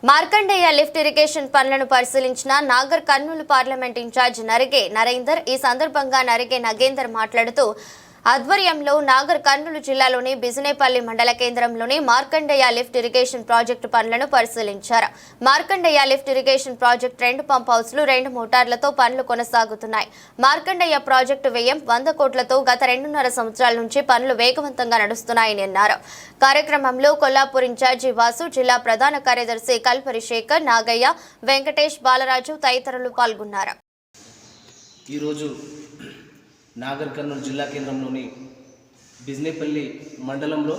Markandeya lift irrigation పనులను పరిశీలించిన Nagar Kurnool parliament incharge Narige Narender ఈ సందర్భంగా నరిగే నగేందర్ మాట్లాడుతూ ఆధ్వర్యంలో నాగర్ కర్నూలు జిల్లాలోని బిజినేపల్లి మండల కేంద్రంలోని మార్కండేయ లిఫ్ట్ ఇరిగేషన్ ప్రాజెక్టు పనులను పరిశీలించారు. Markandeya lift irrigation project 2 pump హౌస్లు 2 మోటార్లతో పనులు కొనసాగుతున్నాయి. మార్కండేయ ప్రాజెక్టు వ్యయం 100 కోట్లతో గత 2.5 సంవత్సరాల నుంచి పనులు వేగవంతంగా నడుస్తున్నాయని అన్నారు. కార్యక్రమంలో కొల్లాపూర్ ఇన్ఛార్జి వాసు, జిల్లా ప్రధాన కార్యదర్శి కల్పరి శేఖర్, నాగయ్య, వెంకటేష్, బాలరాజు తదితరులు పాల్గొన్నారు. నాగర్ కర్నూలు జిల్లా కేంద్రంలోని బిజినేపల్లి మండలంలో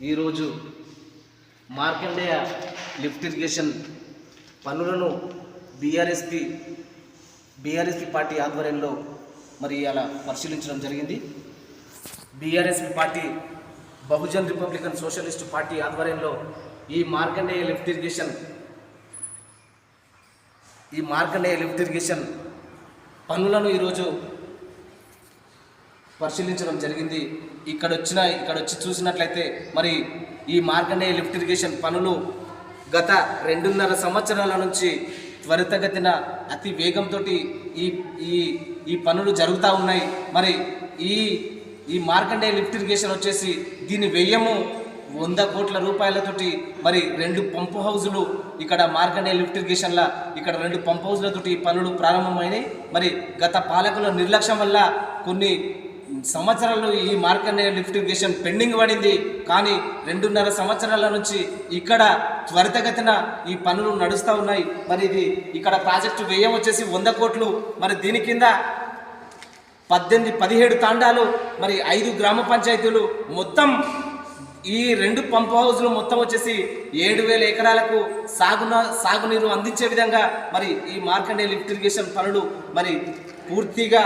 ఈరోజు మార్కండేయ లిఫ్ట్ ఇరిగేషన్ పనులను బీఆర్ఎస్పీ పార్టీ ఆధ్వర్యంలో మరి అలా పరిశీలించడం జరిగింది. BRSP party Bahujan Republican socialist party ఆధ్వర్యంలో ఈ మార్కండేయ లిఫ్ట్ ఇరిగేషన్ పనులను ఈరోజు పరిశీలించడం జరిగింది. ఇక్కడ వచ్చి చూసినట్లయితే మరి ఈ మార్కండేయ లిఫ్ట్ ఇరిగేషన్ పనులు గత 2.5 సంవత్సరాల నుంచి త్వరితగతిన అతి వేగంతో ఈ పనులు జరుగుతూ ఉన్నాయి. మరి ఈ మార్కండేయ లిఫ్ట్ ఇరిగేషన్ వచ్చేసి దీని వ్యయము 100 కోట్ల రూపాయలతోటి మరి 2 పంప్ హౌజులు ఇక్కడ మార్కండేయ లిఫ్ట్ ఇరిగేషన్ల ఇక్కడ 2 పంప్ హౌజులతోటి పనులు ప్రారంభమైనాయి. మరి గత పాలకుల నిర్లక్ష్యం వల్ల కొన్ని సంవత్సరాలు ఈ మార్కండేయ లిఫ్ట్ ఇరిగేషన్ పెండింగ్ పడింది. కానీ 2.5 సంవత్సరాల నుంచి ఇక్కడ త్వరితగతిన ఈ పనులు నడుస్తూ ఉన్నాయి. మరి ఇది ఇక్కడ ప్రాజెక్టు వ్యయం వచ్చేసి 100 కోట్లు. మరి దీని కింద 17 తాండాలు, మరి 5 గ్రామ పంచాయతీలు, మొత్తం ఈ 2 పంప్ హౌస్లు మొత్తం వచ్చేసి 7,000 ఎకరాలకు సాగునీరు అందించే విధంగా మరి ఈ మార్కండేయ లిఫ్ట్ ఇరిగేషన్ పనులు మరి పూర్తిగా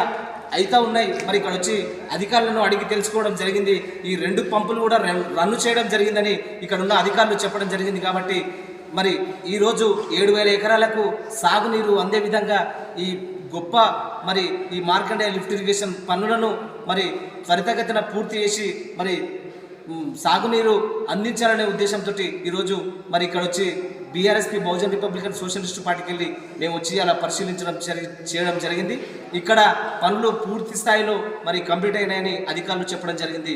అయితే ఉన్నాయి. మరి ఇక్కడ వచ్చి అధికారులను అడిగి తెలుసుకోవడం జరిగింది. ఈ 2 పంపులు కూడా రన్ను చేయడం జరిగిందని ఇక్కడ ఉన్న అధికారులు చెప్పడం జరిగింది. కాబట్టి మరి ఈరోజు 7,000 ఎకరాలకు సాగునీరు అందే విధంగా ఈ గొప్ప మరి ఈ మార్కండేయ లిఫ్ట్ ఇరిగేషన్ పనులను మరి త్వరితగతిన పూర్తి చేసి మరి సాగునీరు అందించాలనే ఉద్దేశంతో ఈరోజు మరి ఇక్కడ వచ్చి బీఆర్ఎస్పీ బహుజన్ రిపబ్లికన్ సోషలిస్ట్ పార్టీకి వెళ్ళి మేము వచ్చి అలా చేయడం జరిగింది. ఇక్కడ పనులు పూర్తి స్థాయిలో మరి కంప్లీట్ అయినాయని అధికారులు చెప్పడం జరిగింది.